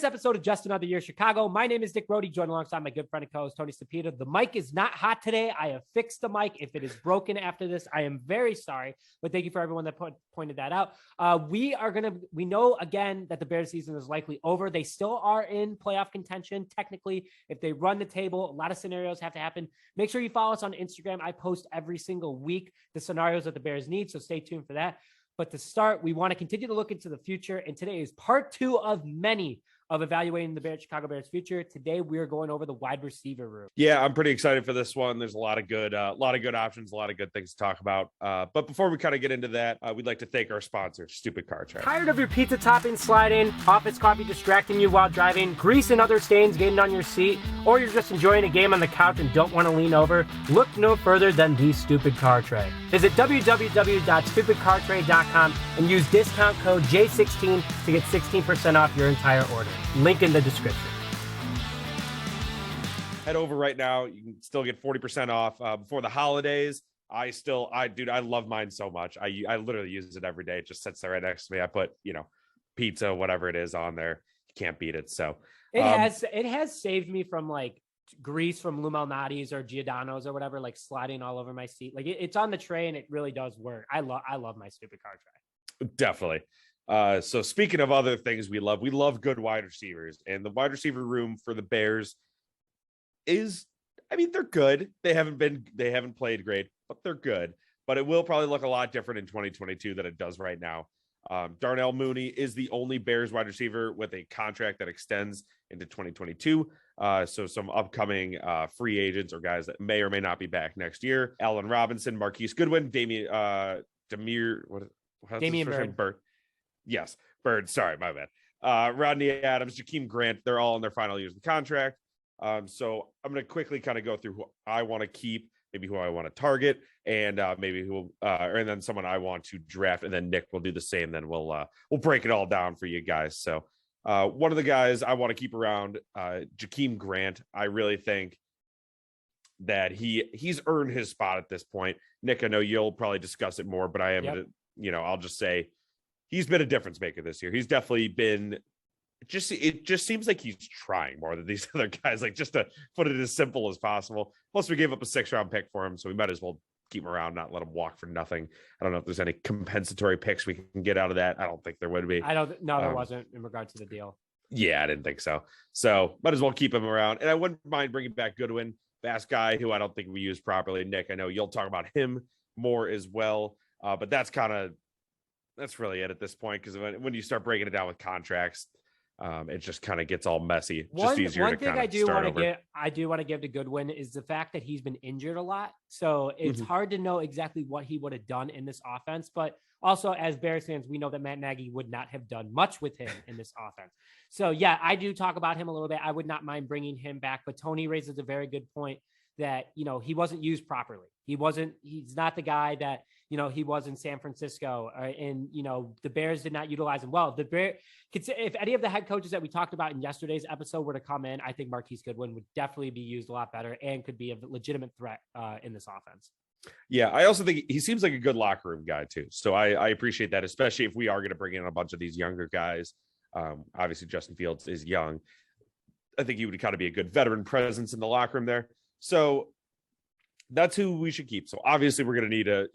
this episode of Just Another Year Chicago. My name is Dick Brody, joined alongside my good friend and co-host Tony Stapita. The mic is not hot today. I have fixed the mic. If it is broken after this, I am very sorry, but thank you for everyone that pointed that out. We know again that the Bears season is likely over. They still are in playoff contention. Technically, if they run the table, a lot of scenarios have to happen. Make sure you follow us on Instagram. I post every single week the scenarios that the Bears need, so stay tuned for that. But to start, we want to continue to look into the future. And today is part 2 of many of evaluating the Chicago Bears future. Today, we are going over the wide receiver room. Yeah, I'm pretty excited for this one. There's a lot of good options, a lot of good things to talk about. But before we kind of get into that, we'd like to thank our sponsor, Stupid Car Tray. Tired of your pizza topping sliding, office coffee distracting you while driving, grease and other stains getting on your seat, or you're just enjoying a game on the couch and don't want to lean over? Look no further than the Stupid Car Tray. Visit www.stupidcartray.com and use discount code J16 to get 16% off your entire order. Link in the description. Head over right now. You can still get 40% off before the holidays. I love mine so much. I literally use it every day. It just sits there right next to me. I put, pizza, whatever it is on there. You can't beat it. So it has saved me from like grease from Lou Malnati's or Giordano's or whatever, like sliding all over my seat. Like it's on the tray and it really does work. I love my Stupid Car Tray. Definitely. So speaking of other things we love good wide receivers, and the wide receiver room for the Bears they're good. They haven't played great, but they're good. But it will probably look a lot different in 2022 than it does right now. Darnell Mooney is the only Bears wide receiver with a contract that extends into 2022. So some upcoming free agents or guys that may or may not be back next year: Allen Robinson, Marquise Goodwin, Damian Bird. Yes, Bird. Sorry, my bad. Rodney Adams, Jakeem Grant. They're all in their final years of the contract. So I'm going to quickly kind of go through who I want to keep, maybe who I want to target, and maybe and then someone I want to draft, and then Nick will do the same. Then we'll break it all down for you guys. So one of the guys I want to keep around, Jakeem Grant. I really think that he's earned his spot at this point. Nick, I know you'll probably discuss it more, but I am, I'll just say he's been a difference maker this year. He's definitely been. It just seems like he's trying more than these other guys, like just to put it as simple as possible. Plus, we gave up a 6th-round pick for him, so we might as well keep him around, not let him walk for nothing. I don't know if there's any compensatory picks we can get out of that. I don't think there would be. There wasn't in regard to the deal. Yeah, I didn't think so. So might as well keep him around. And I wouldn't mind bringing back Goodwin, fast guy who I don't think we used properly. Nick, I know you'll talk about him more as well, but that's really it at this point, because when you start breaking it down with contracts, it just kind of gets all messy. Just easier to kind of start over. I do want to give to Goodwin is the fact that he's been injured a lot. So it's hard to know exactly what he would have done in this offense. But also, as Bears fans, we know that Matt Nagy would not have done much with him in this offense. So, yeah, I do talk about him a little bit. I would not mind bringing him back. But Tony raises a very good point that, he wasn't used properly. He's not the guy that, he was in San Francisco, and, the Bears did not utilize him well. If any of the head coaches that we talked about in yesterday's episode were to come in, I think Marquise Goodwin would definitely be used a lot better and could be a legitimate threat in this offense. Yeah, I also think he seems like a good locker room guy too. So I appreciate that, especially if we are going to bring in a bunch of these younger guys. Obviously, Justin Fields is young. I think he would kind of be a good veteran presence in the locker room there. So that's who we should keep. So obviously we're going to need to,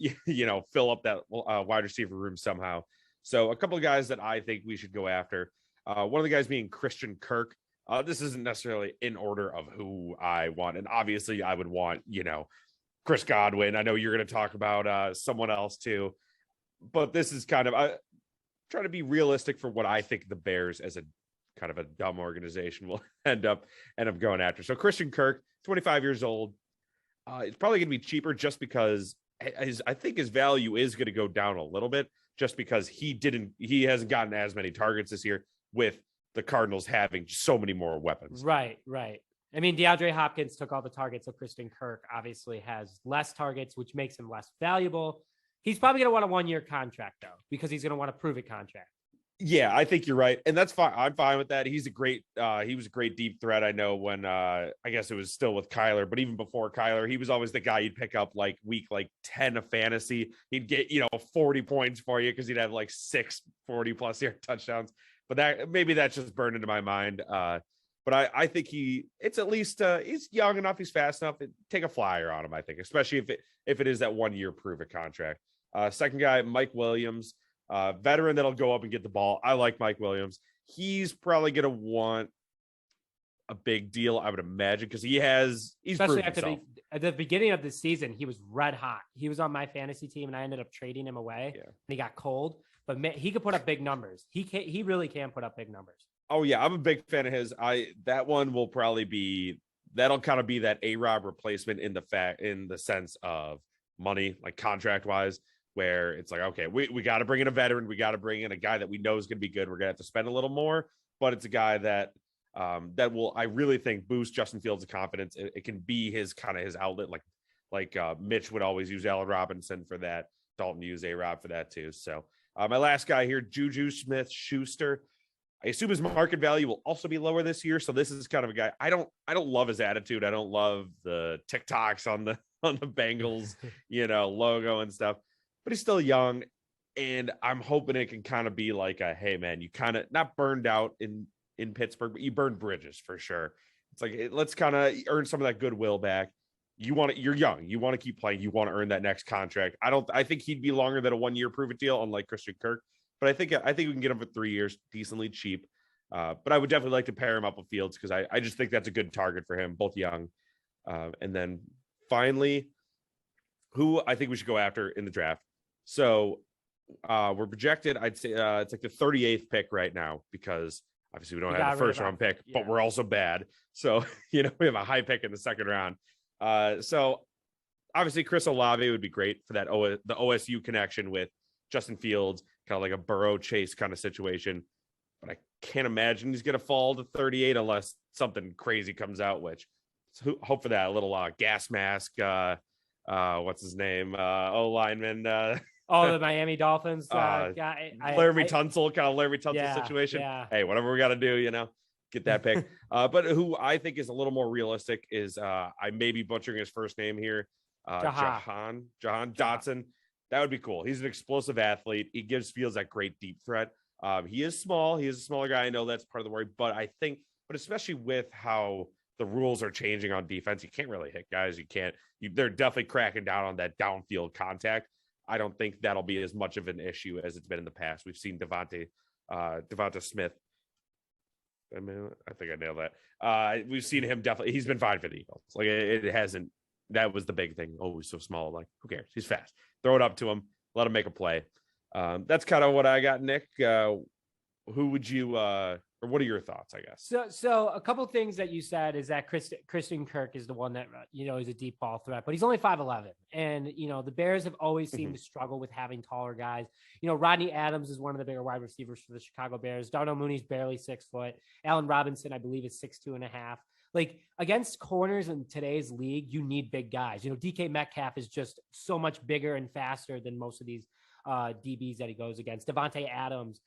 fill up that wide receiver room somehow. So a couple of guys that I think we should go after. One of the guys being Kristen Kirk. This isn't necessarily in order of who I want. And obviously I would want, Chris Godwin. I know you're going to talk about someone else too, but this is kind of trying to be realistic for what I think the Bears as a kind of a dumb organization will end up going after. So Kristen Kirk, 25 years old. It's probably going to be cheaper just because I think his value is going to go down a little bit just because he hasn't gotten as many targets this year with the Cardinals having so many more weapons. Right. I mean, DeAndre Hopkins took all the targets, so Kristen Kirk obviously has less targets, which makes him less valuable. He's probably going to want a 1-year contract, though, because he's going to want a prove-it contract. Yeah, I think you're right. And that's fine. I'm fine with that. He was a great deep threat. I know when, I guess it was still with Kyler, but even before Kyler, he was always the guy you'd pick up week 10 of fantasy. He'd get, 40 points for you because he'd have 6 40+ yard touchdowns. but that's just burned into my mind. But I think it's at least he's young enough, he's fast enough. Take a flyer on him, I think, especially if it is that 1 year prove it contract. Second guy, Mike Williams, veteran that'll go up and get the ball. I like Mike Williams. He's probably gonna want a big deal, I would imagine, because he's especially after at the beginning of the season, he was red hot. He was on my fantasy team, and I ended up trading him away. Yeah. And he got cold, but he could put up big numbers. He really can put up big numbers. Oh yeah, I'm a big fan of his. That one will probably be that'll kind of be that A-Rob replacement in the sense of money, like contract wise, where it's like, okay, we got to bring in a veteran, we got to bring in a guy that we know is going to be good. We're gonna have to spend a little more, but it's a guy that that will, I really think, boost Justin Fields' confidence. It can be his kind of his outlet, like Mitch would always use Allen Robinson for that. Dalton used A-Rob for that too. So my last guy here, Juju Smith-Schuster. I assume his market value will also be lower this year. So this is kind of a guy I don't love his attitude. I don't love the TikToks on the Bengals, logo and stuff. But he's still young, and I'm hoping it can kind of be like a, hey man, you kind of not burned out in Pittsburgh, but you burned bridges for sure. It's like, let's kind of earn some of that goodwill back. You're young. You want to keep playing. You want to earn that next contract. I think he'd be longer than a 1 year prove it deal, unlike Kristen Kirk. But I think we can get him for 3 years, decently cheap. But I would definitely like to pair him up with Fields because I just think that's a good target for him, both young. And then finally, who I think we should go after in the draft. So we're projected, I'd say it's like the 38th pick right now because obviously we don't have a first round pick, but we're also bad. So, we have a high pick in the second round. So obviously Chris Olave would be great for that the OSU connection with Justin Fields, kind of like a Burrow Chase kind of situation. But I can't imagine he's going to fall to 38 unless something crazy comes out, which hope for that. A little gas mask. What's his name? O-lineman. The Miami Dolphins guy. Larry Tunsil situation. Yeah. Hey, whatever we got to do, get that pick. But who I think is a little more realistic is I may be butchering his first name here. Jahan Dotson. That would be cool. He's an explosive athlete. He gives Fields that great deep threat. He is small. He is a smaller guy. I know that's part of the worry, but especially with how the rules are changing on defense, you can't really hit guys. They're definitely cracking down on that downfield contact. I don't think that'll be as much of an issue as it's been in the past. We've seen Devonta Smith. I think I nailed that. We've seen him definitely. He's been fine for the Eagles. Like it hasn't. That was the big thing. Oh, he's so small. Like, who cares? He's fast. Throw it up to him. Let him make a play. That's kind of what I got, Nick. Who would you, or what are your thoughts, I guess? So a couple of things that you said is that Kristen Kirk is the one that, is a deep ball threat, but he's only 5'11". And, the Bears have always seemed to struggle with having taller guys. Rodney Adams is one of the bigger wide receivers for the Chicago Bears. Darnell Mooney's barely 6 foot. Allen Robinson, I believe, is 6'2.5". Like against corners in today's league, you need big guys. DK Metcalf is just so much bigger and faster than most of these DBs that he goes against. Devante Adams,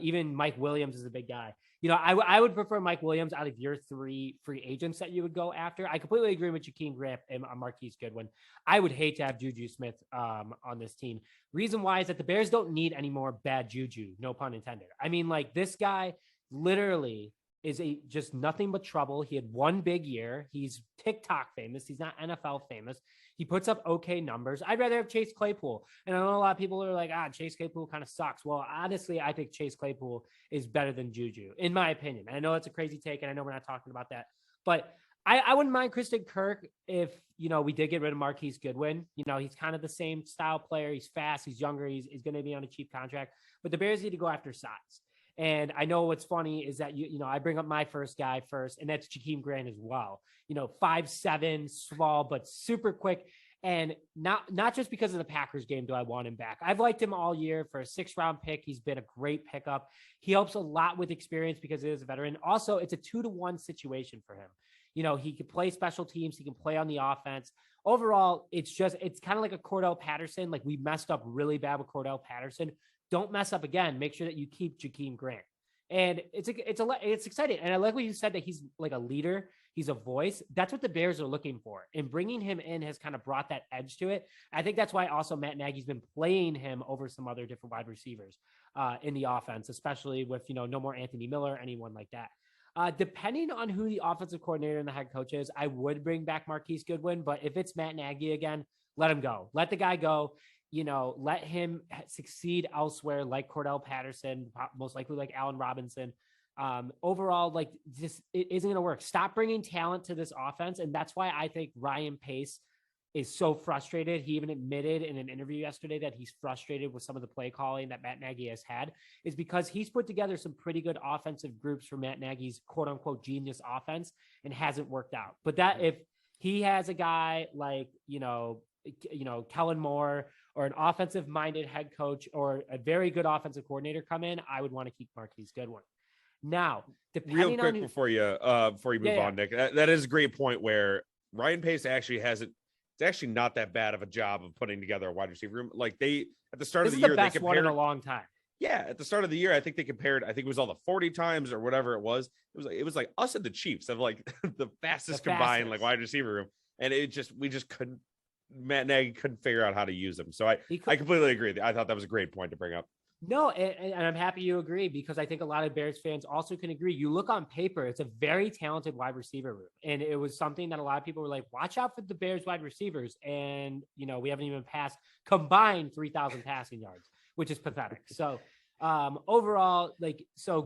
even Mike Williams is a big guy. I would prefer Mike Williams out of your 3 free agents that you would go after. I completely agree with Jakeem Grant and Marquise Goodwin. I would hate to have Juju Smith on this team. Reason why is that the Bears don't need any more bad Juju, no pun intended. I mean, like this guy literally is just nothing but trouble. He had 1 big year. He's TikTok famous. He's not NFL famous. He puts up okay numbers. I'd rather have Chase Claypool. And I know a lot of people are like, Chase Claypool kind of sucks. Well, honestly, I think Chase Claypool is better than Juju, in my opinion. And I know it's a crazy take, and I know we're not talking about that. But I wouldn't mind Kristen Kirk if, we did get rid of Marquise Goodwin. He's kind of the same style player. He's fast. He's younger. He's going to be on a cheap contract. But the Bears need to go after size. And I know what's funny is that, I bring up my first guy first, and that's Jakeem Grant as well. 5'7", small, but super quick. And not just because of the Packers game do I want him back. I've liked him all year for a 6th-round pick. He's been a great pickup. He helps a lot with experience because he is a veteran. Also, it's a 2-to-1 situation for him. He can play special teams. He can play on the offense. Overall, it's kind of like a Cordell Patterson. Like we messed up really bad with Cordell Patterson. Don't mess up again. Make sure that you keep Jakeem Grant. And it's exciting. And I like what you said that he's like a leader. He's a voice. That's what the Bears are looking for. And bringing him in has kind of brought that edge to it. I think that's why also Matt Nagy's been playing him over some other different wide receivers in the offense, especially with, no more Anthony Miller, anyone like that. Depending on who the offensive coordinator and the head coach is, I would bring back Marquise Goodwin. But if it's Matt Nagy again, let him go. Let the guy go. Let him succeed elsewhere, like Cordell Patterson, most likely like Allen Robinson. Overall, like this, it isn't going to work. Stop bringing talent to this offense. And that's why I think Ryan Pace is so frustrated. He even admitted in an interview yesterday that he's frustrated with some of the play calling that Matt Nagy has had, is because he's put together some pretty good offensive groups for Matt Nagy's quote unquote genius offense and hasn't worked out. But that if he has a guy like, Kellen Moore or an offensive minded head coach or a very good offensive coordinator come in, I would want to keep Marquise Goodwin. Now, real quick before you move on, Nick, that is a great point where Ryan Pace actually hasn't. It's actually not that bad of a job of putting together a wide receiver room. Like they at the start of the year, they compared one in a long time. Yeah, at the start of the year, I think they compared. I think it was all the 40 times or whatever it was. It was like us and the Chiefs have like the fastest combined like wide receiver room, and we just couldn't. Matt Nagy couldn't figure out how to use them. So I completely agree. I thought that was a great point to bring up. No, and I'm happy you agree because I think a lot of Bears fans also can agree. You look on paper, it's a very talented wide receiver room. And it was something that a lot of people were like, watch out for the Bears wide receivers. And, we haven't even passed combined 3,000 passing yards, which is pathetic. So overall,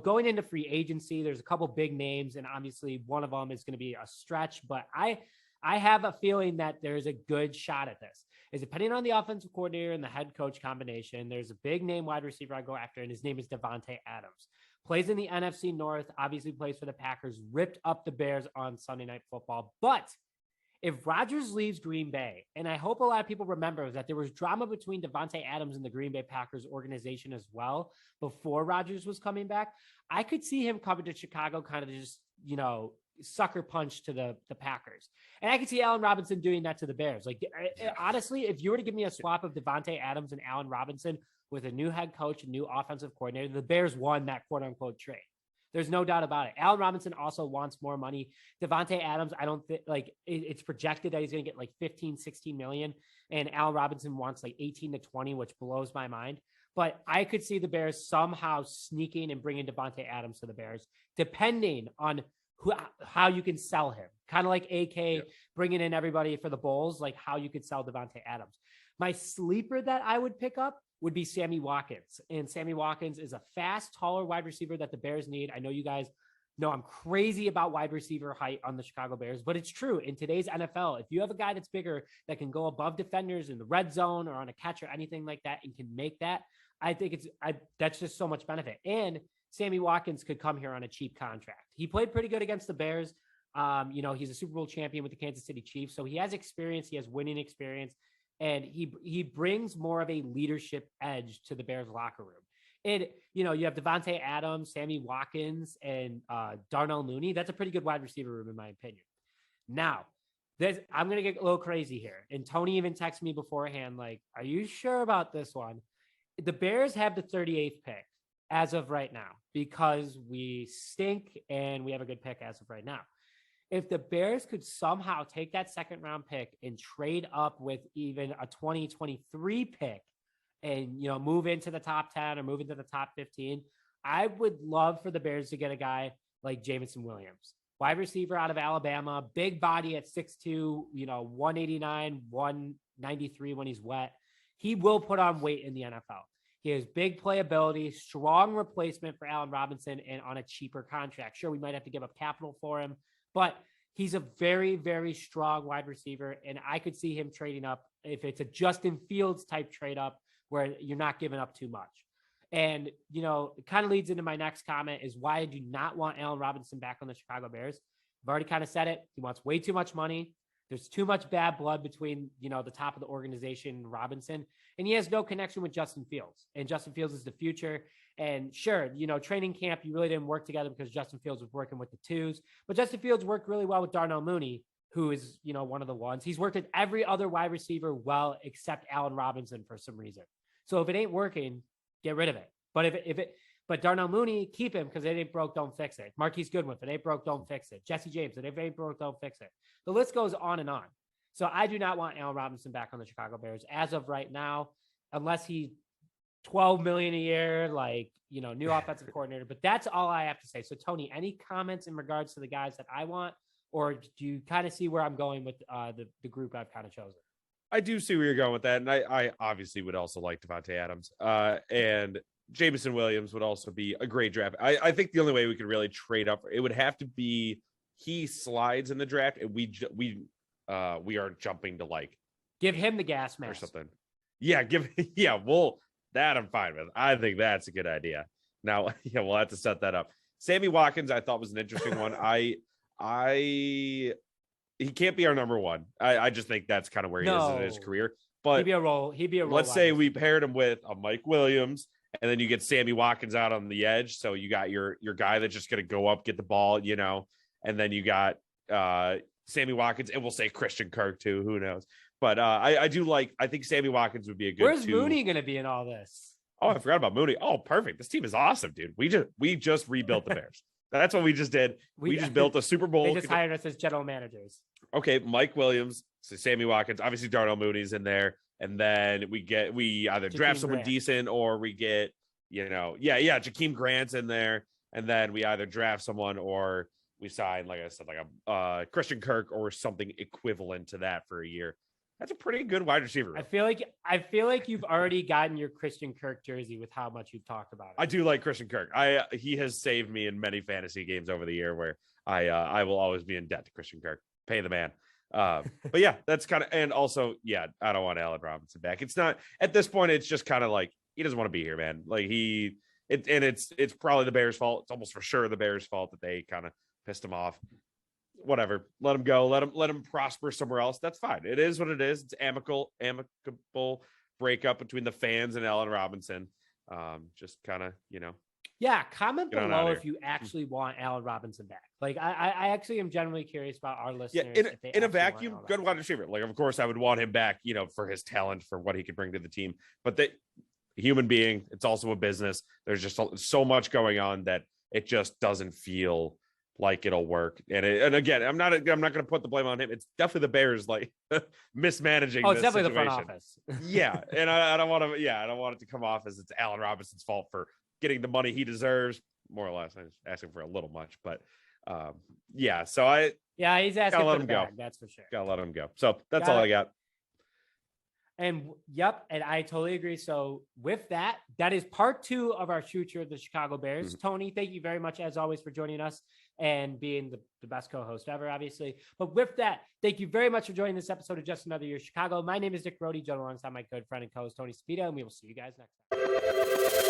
going into free agency, there's a couple big names. And obviously one of them is going to be a stretch, but I have a feeling that there's a good shot at this. Is depending on the offensive coordinator and the head coach combination. There's a big name wide receiver I go after, and his name is Devante Adams. Plays in the NFC North, obviously plays for the Packers, ripped up the Bears on Sunday Night Football. But if Rodgers leaves Green Bay, and I hope a lot of people remember that there was drama between Devante Adams and the Green Bay Packers organization as well before Rodgers was coming back, I could see him coming to Chicago kind of just, sucker punch to the Packers. And I could see Allen Robinson doing that to the Bears. Honestly, if you were to give me a swap of Devontae Adams and Allen Robinson with a new head coach and new offensive coordinator, the Bears won that quote unquote trade. There's no doubt about it. Allen Robinson also wants more money. Devontae Adams, I don't think it's projected that he's going to get 15, 16 million. And Allen Robinson wants 18 to 20, which blows my mind. But I could see the Bears somehow sneaking and bringing Devontae Adams to the Bears, depending on how you can sell him, kind of like AK bringing in everybody for the Bulls, like how you could sell Devontae Adams. My sleeper that I would pick up would be Sammy Watkins. And Sammy Watkins is a fast, taller wide receiver that the Bears need. I know you guys know I'm crazy about wide receiver height on the Chicago Bears, but it's true. In today's NFL, if you have a guy that's bigger that can go above defenders in the red zone or on a catch or anything like that and can make that, I think that's just so much benefit. And Sammy Watkins could come here on a cheap contract. He played pretty good against the Bears. He's a Super Bowl champion with the Kansas City Chiefs. So he has experience. He has winning experience. And he brings more of a leadership edge to the Bears locker room. And, you have Devontae Adams, Sammy Watkins, and Darnell Mooney. That's a pretty good wide receiver room, in my opinion. Now, I'm going to get a little crazy here. And Tony even texted me beforehand, are you sure about this one? The Bears have the 38th pick as of right now because we stink and we have a good pick as of right now. If the Bears could somehow take that second round pick and trade up with even a 2023 pick and, move into the top 10 or move into the top 15, I would love for the Bears to get a guy like Jameson Williams, wide receiver out of Alabama, big body at 6'2", 189, 193 when he's wet. He will put on weight in the NFL. He has big playability, strong replacement for Allen Robinson, and on a cheaper contract. Sure, we might have to give up capital for him, but he's a very, very strong wide receiver, and I could see him trading up if it's a Justin Fields type trade up where you're not giving up too much. And, it kind of leads into my next comment is why I do not want Allen Robinson back on the Chicago Bears. I've already kind of said it. He wants way too much money. There's too much bad blood between, the top of the organization and Robinson, and he has no connection with Justin Fields, and Justin Fields is the future. And sure, training camp, you really didn't work together because Justin Fields was working with the twos, but Justin Fields worked really well with Darnell Mooney, who is, one of the ones. He's worked with every other wide receiver well, except Allen Robinson for some reason. So if it ain't working, get rid of it. But if it, But Darnell Mooney, keep him because it ain't broke, don't fix it. Marquise Goodwin, if it ain't broke, don't fix it. Jesse James, if it ain't broke, don't fix it. The list goes on and on. So I do not want Allen Robinson back on the Chicago Bears as of right now, unless he's $12 million a year, like, new offensive coordinator. But that's all I have to say. So Tony, any comments in regards to the guys that I want, or do you kind of see where I'm going with the group I've kind of chosen? I do see where you're going with that. And I obviously would also like Devonta Adams. And Jameson Williams would also be a great draft. I think the only way we could really trade up, it would have to be he slides in the draft and we are jumping to like give him the gas mask or something. Yeah, that I'm fine with. I think that's a good idea. Now, we'll have to set that up. Sammy Watkins, I thought was an interesting one. He can't be our number one. I just think that's kind of where he is in his career. But he'd be a role. Let's say we paired him with a Mike Williams, and then you get Sammy Watkins out on the edge. So you got your guy that's just going to go up, get the ball, and then you got Sammy Watkins, and we'll say Kristen Kirk too. Who knows? But I think Sammy Watkins would be a good. Where's Mooney going to be in all this? Oh, I forgot about Mooney. Oh, perfect. This team is awesome, dude. We just rebuilt the Bears. That's what we just did. We just built a Super Bowl. They just hired us as general managers. Okay, Mike Williams, so Sammy Watkins, obviously Darnell Mooney's in there, and then we either draft someone decent or we get, Jakeem Grant's in there, and then we either draft someone or we sign, like I said, like a Kristen Kirk or something equivalent to that for a year. That's a pretty good wide receiver. I feel like you've already gotten your Kristen Kirk jersey with how much you've talked about it. I do like Kristen Kirk. He has saved me in many fantasy games over the year where I will always be in debt to Kristen Kirk. Pay the man. But yeah, that's kind of, and also, I don't want Allen Robinson back. It's not at this point. It's just kind of like he doesn't want to be here, man. Like it's probably the Bears' fault. It's almost for sure the Bears' fault that they kind of pissed him off. Whatever, let him go. Let him prosper somewhere else. That's fine. It is what it is. It's amicable breakup between the fans and Allen Robinson. Just kind of, Yeah, comment below if you actually want Allen Robinson back. Like, I actually am generally curious about our listeners. Yeah, in a vacuum, good wide receiver. Like, of course, I would want him back, for his talent, for what he could bring to the team. But human being, it's also a business. There's just so much going on that it just doesn't feel like it'll work. And again, I'm not going to put the blame on him. It's definitely the Bears like mismanaging. Oh, it's this definitely situation. The front office. Yeah, and I don't want to. I don't want it to come off as it's Allen Robinson's fault for getting the money he deserves. More or less, I'm asking for a little much, but So he's asking for the bag, that's for sure. Gotta let him go. So that's all I got. And and I totally agree. So with that is part 2 of our future of the Chicago Bears. Mm-hmm. Tony, thank you very much as always for joining us and being the best co-host ever, obviously. But with that, thank you very much for joining this episode of Just Another Year Chicago. My name is Nick Brody, joined alongside my good friend and co-host Tony Spita, and we will see you guys next time.